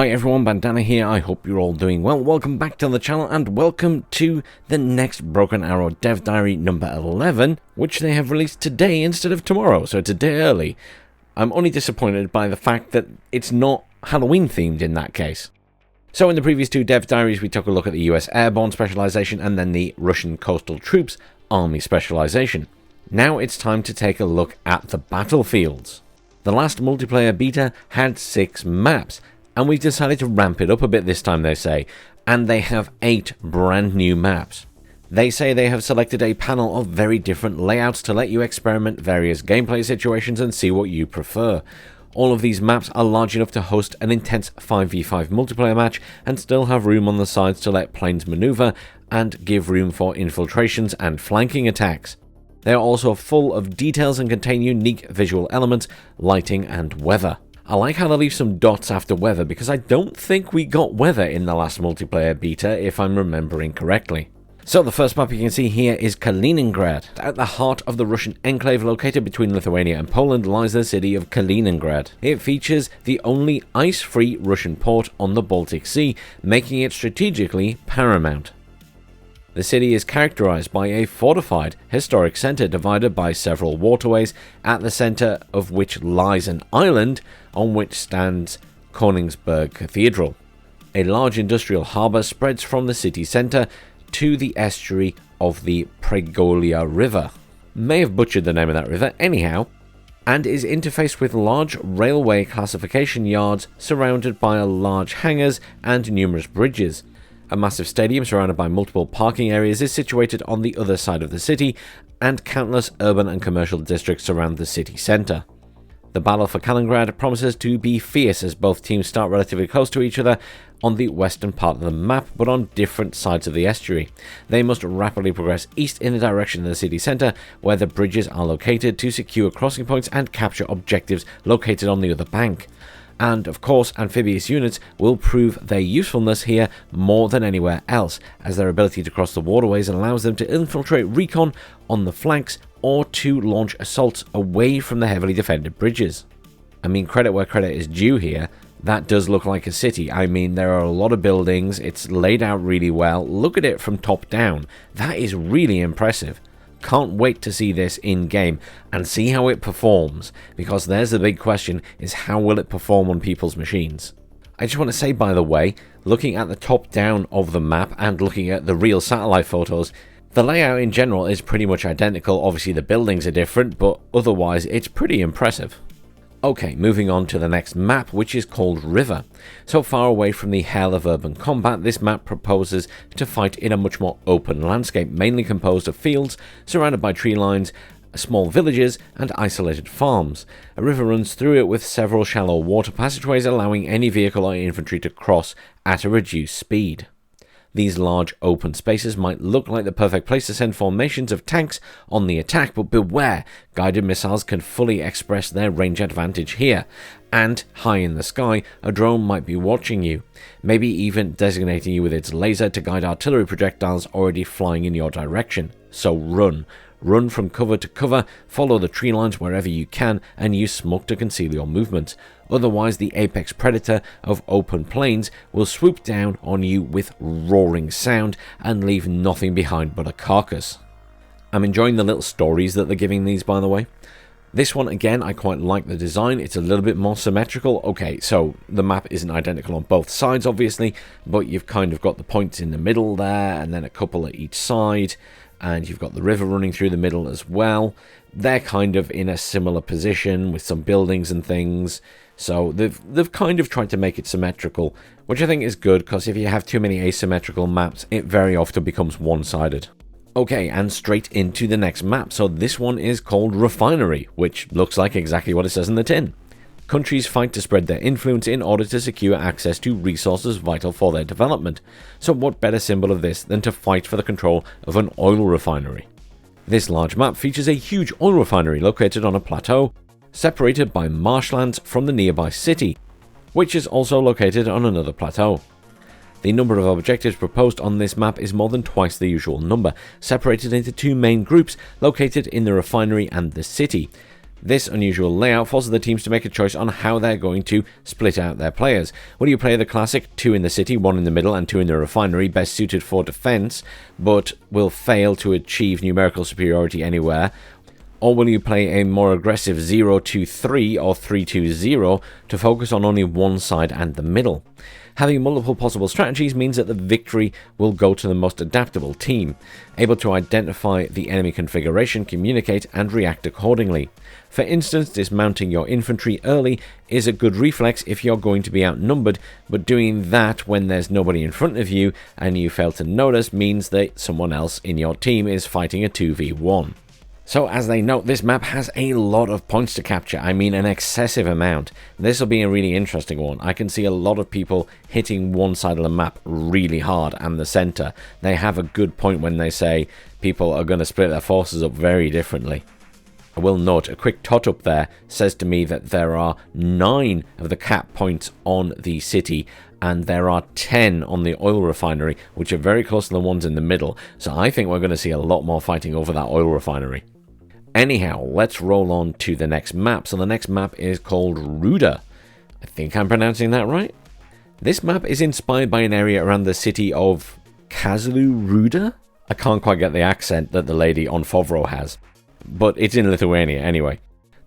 Hi everyone, Bandanner here. I hope you're all doing well. Welcome back to the channel and welcome to the next Broken Arrow Dev Diary number 11, which they have released today instead of tomorrow, so it's a day early. I'm only disappointed by the fact that it's not Halloween themed in that case. So in the previous two Dev Diaries we took a look at the US Airborne specialization and then the Russian Coastal Troops Army specialization. Now it's time to take a look at the battlefields. The last multiplayer beta had 6 maps, and we've decided to ramp it up a bit this time, they say, and they have 8 brand new maps. They say they have selected a panel of very different layouts to let you experiment various gameplay situations and see what you prefer. All of these maps are large enough to host an intense 5v5 multiplayer match and still have room on the sides to let planes maneuver and give room for infiltrations and flanking attacks. They are also full of details and contain unique visual elements, lighting and weather. I like how they leave some dots after weather because I don't think we got weather in the last multiplayer beta if I'm remembering correctly. So the first map you can see here is Kalingrad. At the heart of the Russian enclave located between Lithuania and Poland lies the city of Kalingrad. It features the only ice-free Russian port on the Baltic Sea, making it strategically paramount. The city is characterized by a fortified historic center divided by several waterways, at the center of which lies an island on which stands Königsberg Cathedral. A large industrial harbor spreads from the city center to the estuary of the Pregolia River. May have butchered the name of that river anyhow, and is interfaced with large railway classification yards surrounded by large hangars and numerous bridges. A massive stadium surrounded by multiple parking areas is situated on the other side of the city, and countless urban and commercial districts surround the city centre. The battle for Kalingrad promises to be fierce as both teams start relatively close to each other on the western part of the map, but on different sides of the estuary. They must rapidly progress east in the direction of the city centre, where the bridges are located to secure crossing points and capture objectives located on the other bank. And of course, amphibious units will prove their usefulness here more than anywhere else, as their ability to cross the waterways allows them to infiltrate recon on the flanks or to launch assaults away from the heavily defended bridges. I mean, credit where credit is due here. That does look like a city. I mean, there are a lot of buildings, it's laid out really well. Look at it from top down. That is really impressive. Can't wait to see this in game and see how it performs, because there's the big question, is how will it perform on people's machines. I just want to say, by the way, looking at the top down of the map and looking at the real satellite photos, the layout in general is pretty much identical. Obviously the buildings are different, but otherwise it's pretty impressive. Okay, moving on to the next map, which is called River. So far away from the hell of urban combat, this map proposes to fight in a much more open landscape, mainly composed of fields, surrounded by tree lines, small villages, and isolated farms. A river runs through it with several shallow water passageways, allowing any vehicle or infantry to cross at a reduced speed. These large open spaces might look like the perfect place to send formations of tanks on the attack, but beware, guided missiles can fully express their range advantage here, and high in the sky, a drone might be watching you, maybe even designating you with its laser to guide artillery projectiles already flying in your direction. So run. Run from cover to cover, follow the tree lines wherever you can, and use smoke to conceal your movements. Otherwise, the apex predator of open plains will swoop down on you with roaring sound and leave nothing behind but a carcass. I'm enjoying the little stories that they're giving these, by the way. This one, again, I quite like the design. It's a little bit more symmetrical. Okay, so the map isn't identical on both sides, obviously, but you've kind of got the points in the middle there, and then a couple at each side. And you've got the river running through the middle as well. They're kind of in a similar position with some buildings and things. So they've kind of tried to make it symmetrical, which I think is good, because if you have too many asymmetrical maps, it very often becomes one-sided. Okay, and straight into the next map. So this one is called Refinery, which looks like exactly what it says in the tin. Countries fight to spread their influence in order to secure access to resources vital for their development. So what better symbol of this than to fight for the control of an oil refinery? This large map features a huge oil refinery located on a plateau, separated by marshlands from the nearby city, which is also located on another plateau. The number of objectives proposed on this map is more than twice the usual number, separated into 2 main groups located in the refinery and the city. This unusual layout forces the teams to make a choice on how they're going to split out their players. Will you play the classic 2 in the city, 1 in the middle and 2 in the refinery, best suited for defense, but will fail to achieve numerical superiority anywhere? Or will you play a more aggressive 0-2-3 or 3-2-0 to focus on only one side and the middle? Having multiple possible strategies means that the victory will go to the most adaptable team, able to identify the enemy configuration, communicate, and react accordingly. For instance, dismounting your infantry early is a good reflex if you're going to be outnumbered, but doing that when there's nobody in front of you and you fail to notice means that someone else in your team is fighting a 2v1. So as they note, this map has a lot of points to capture. I mean, an excessive amount. This will be a really interesting one. I can see a lot of people hitting one side of the map really hard and the center. They have a good point when they say people are going to split their forces up very differently. I will note, a quick tot up there says to me that there are 9 of the cap points on the city, and there are 10 on the oil refinery, which are very close to the ones in the middle. So I think we're going to see a lot more fighting over that oil refinery. Anyhow, let's roll on to the next map. So the next map is called Ruda. I think I'm pronouncing that right. This map is inspired by an area around the city of Ruda. I can't quite get the accent that the lady on Fovro has, but it's in Lithuania anyway.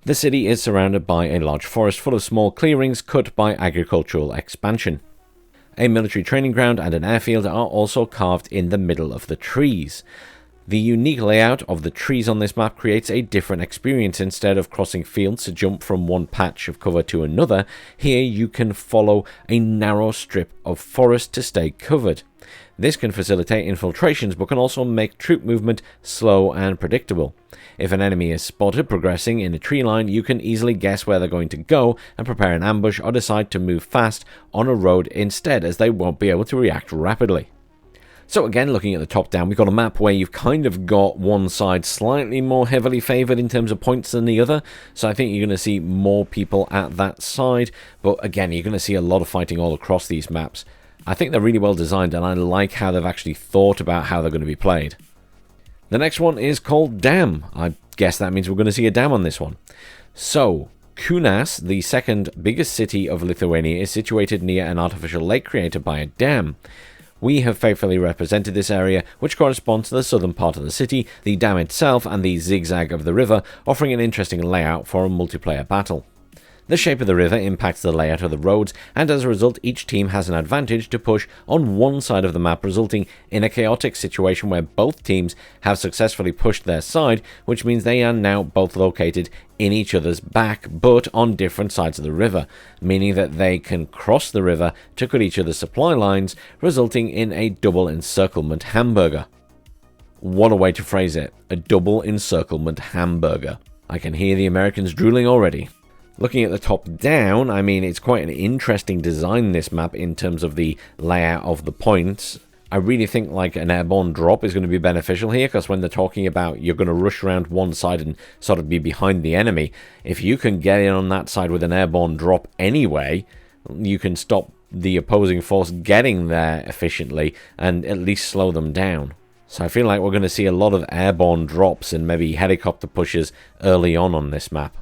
The city is surrounded by a large forest full of small clearings cut by agricultural expansion. A military training ground and an airfield are also carved in the middle of the trees. The unique layout of the trees on this map creates a different experience. Instead of crossing fields to jump from one patch of cover to another, here you can follow a narrow strip of forest to stay covered. This can facilitate infiltrations but can also make troop movement slow and predictable. If an enemy is spotted progressing in a tree line, you can easily guess where they're going to go and prepare an ambush or decide to move fast on a road instead, as they won't be able to react rapidly. So again, looking at the top down, we've got a map where you've kind of got one side slightly more heavily favoured in terms of points than the other. So I think you're going to see more people at that side. But again, you're going to see a lot of fighting all across these maps. I think they're really well designed, and I like how they've actually thought about how they're going to be played. The next one is called Dam. I guess that means we're going to see a dam on this one. So, Kaunas, the second biggest city of Lithuania, is situated near an artificial lake created by a dam. We have faithfully represented this area, which corresponds to the southern part of the city, the dam itself, and the zigzag of the river, offering an interesting layout for a multiplayer battle. The shape of the river impacts the layout of the roads, and as a result, each team has an advantage to push on one side of the map, resulting in a chaotic situation where both teams have successfully pushed their side, which means they are now both located in each other's back, but on different sides of the river, meaning that they can cross the river to cut each other's supply lines, resulting in a double encirclement hamburger. What a way to phrase it, a double encirclement hamburger. I can hear the Americans drooling already. Looking at the top down, I mean, it's quite an interesting design, this map, in terms of the layout of the points. I really think like an airborne drop is going to be beneficial here, because when they're talking about you're going to rush around one side and sort of be behind the enemy, if you can get in on that side with an airborne drop anyway, you can stop the opposing force getting there efficiently and at least slow them down. So I feel like we're going to see a lot of airborne drops and maybe helicopter pushes early on this map.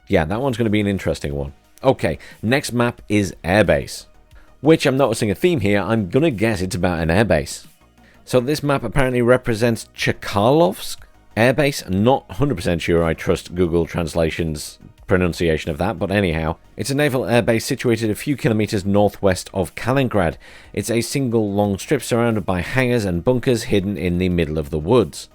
Yeah, that one's going to be an interesting one. Okay, next map is Airbase, which I'm noticing a theme here. I'm going to guess it's about an airbase. So this map apparently represents Chkalovsk Airbase. Not 100% sure I trust Google Translation's pronunciation of that, but anyhow, it's a naval airbase situated a few kilometers northwest of Kalingrad. It's a single long strip surrounded by hangars and bunkers hidden in the middle of the woods.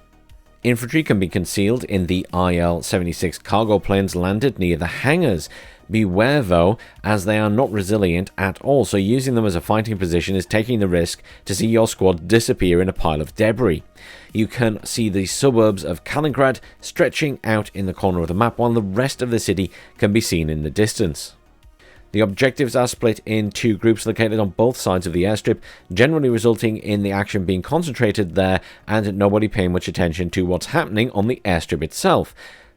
Infantry can be concealed in the IL-76 cargo planes landed near the hangars. Beware though, as they are not resilient at all, so using them as a fighting position is taking the risk to see your squad disappear in a pile of debris. You can see the suburbs of Kalingrad stretching out in the corner of the map, while the rest of the city can be seen in the distance. The objectives are split in two groups located on both sides of the airstrip, generally resulting in the action being concentrated there and nobody paying much attention to what's happening on the airstrip itself.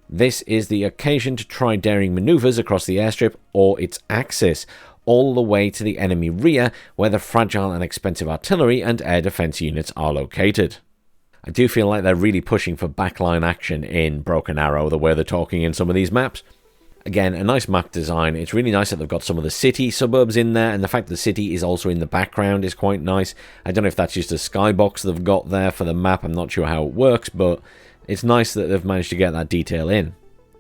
This is the occasion to try daring maneuvers across the airstrip or its axis, all the way to the enemy rear, where the fragile and expensive artillery and air defense units are located. I do feel like they're really pushing for backline action in Broken Arrow, the way they're talking in some of these maps. Again, a nice map design. It's really nice that they've got some of the city suburbs in there, and the fact that the city is also in the background is quite nice. I don't know if that's just a skybox they've got there for the map. I'm not sure how it works, but it's nice that they've managed to get that detail in.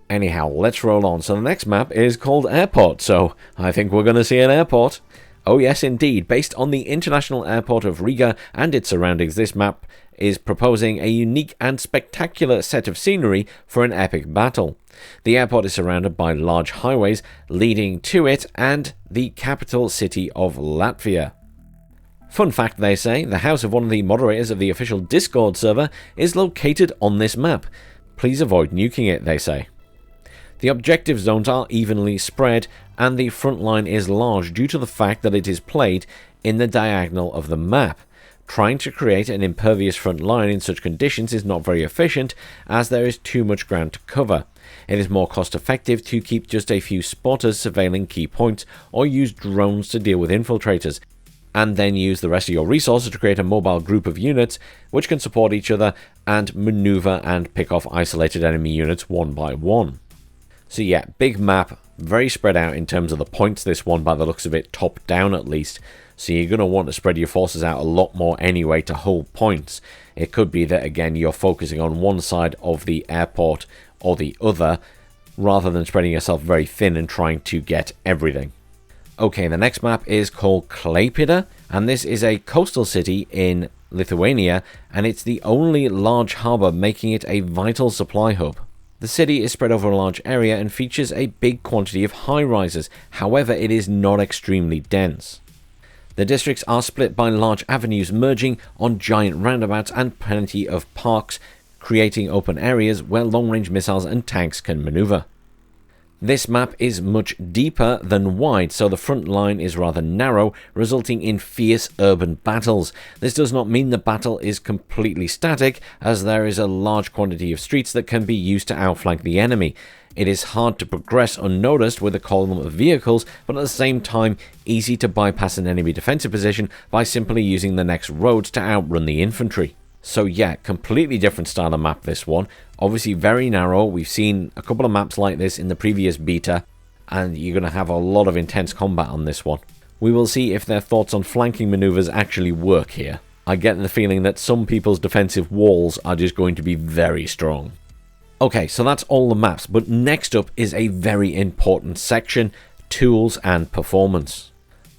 Anyhow, let's roll on. So the next map is called Airport, so I think we're going to see an airport. Oh yes, indeed. Based on the international airport of Riga and its surroundings, this map is proposing a unique and spectacular set of scenery for an epic battle. The airport is surrounded by large highways leading to it and the capital city of Latvia. Fun fact, they say, the house of one of the moderators of the official Discord server is located on this map. Please avoid nuking it, they say. The objective zones are evenly spread, and the front line is large due to the fact that it is played in the diagonal of the map. Trying to create an impervious front line in such conditions is not very efficient, as there is too much ground to cover. It is more cost effective to keep just a few spotters surveilling key points, or use drones to deal with infiltrators, and then use the rest of your resources to create a mobile group of units which can support each other and maneuver and pick off isolated enemy units one by one. So yeah, big map, very spread out in terms of the points, this one by the looks of it, top down at least. So you're going to want to spread your forces out a lot more anyway to hold points. It could be that, again, you're focusing on one side of the airport or the other, rather than spreading yourself very thin and trying to get everything. Okay, the next map is called Klaipeda, and this is a coastal city in Lithuania, and it's the only large harbour, making it a vital supply hub. The city is spread over a large area and features a big quantity of high-rises, however it is not extremely dense. The districts are split by large avenues merging on giant roundabouts and plenty of parks, creating open areas where long-range missiles and tanks can maneuver. This map is much deeper than wide, so the front line is rather narrow, resulting in fierce urban battles. This does not mean the battle is completely static, as there is a large quantity of streets that can be used to outflank the enemy. It is hard to progress unnoticed with a column of vehicles, but at the same time easy to bypass an enemy defensive position by simply using the next roads to outrun the infantry. So yeah, completely different style of map, this one. Obviously very narrow. We've seen a couple of maps like this in the previous beta, and you're going to have a lot of intense combat on this one. We will see if their thoughts on flanking maneuvers actually work here. I get the feeling that some people's defensive walls are just going to be very strong. Okay, so that's all the maps, but next up is a very important section, tools and performance.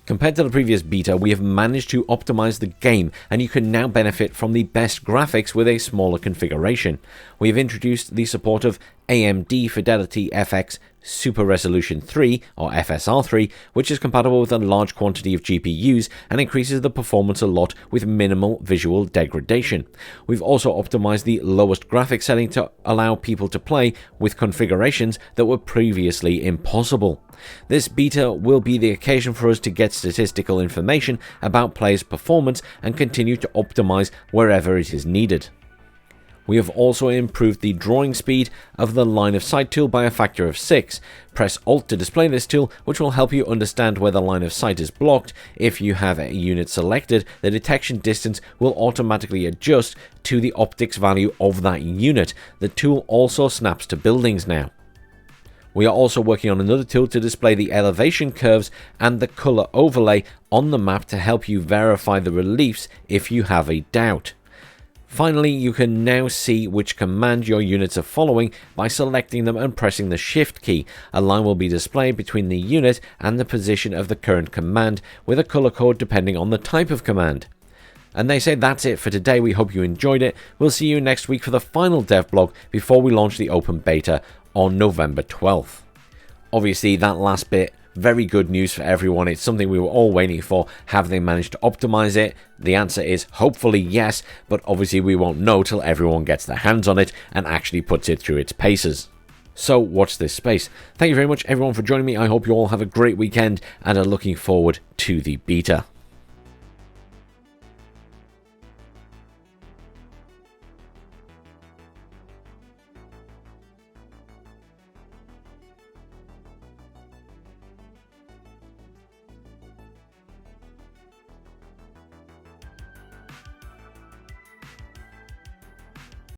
Compared to the previous beta, we have managed to optimize the game, and you can now benefit from the best graphics with a smaller configuration. We have introduced the support of AMD Fidelity FX Super Resolution 3, or FSR3, which is compatible with a large quantity of GPUs and increases the performance a lot with minimal visual degradation. We've also optimized the lowest graphics setting to allow people to play with configurations that were previously impossible. This beta will be the occasion for us to get statistical information about players' performance and continue to optimize wherever it is needed. We have also improved the drawing speed of the line of sight tool by a factor of 6. Press Alt to display this tool, which will help you understand where the line of sight is blocked. If you have a unit selected, the detection distance will automatically adjust to the optics value of that unit. The tool also snaps to buildings now. We are also working on another tool to display the elevation curves and the color overlay on the map to help you verify the reliefs if you have a doubt. Finally, you can now see which command your units are following by selecting them and pressing the Shift key. A line will be displayed between the unit and the position of the current command, with a color code depending on the type of command. And they say that's it for today. We hope you enjoyed it. We'll see you next week for the final dev blog before we launch the open beta on November 12th. Obviously, that last bit, very good news for everyone. It's something we were all waiting for. Have they managed to optimize it? The answer is hopefully yes, but obviously we won't know till everyone gets their hands on it and actually puts it through its paces. So watch this space. Thank you very much everyone for joining me. I hope you all have a great weekend and are looking forward to the beta.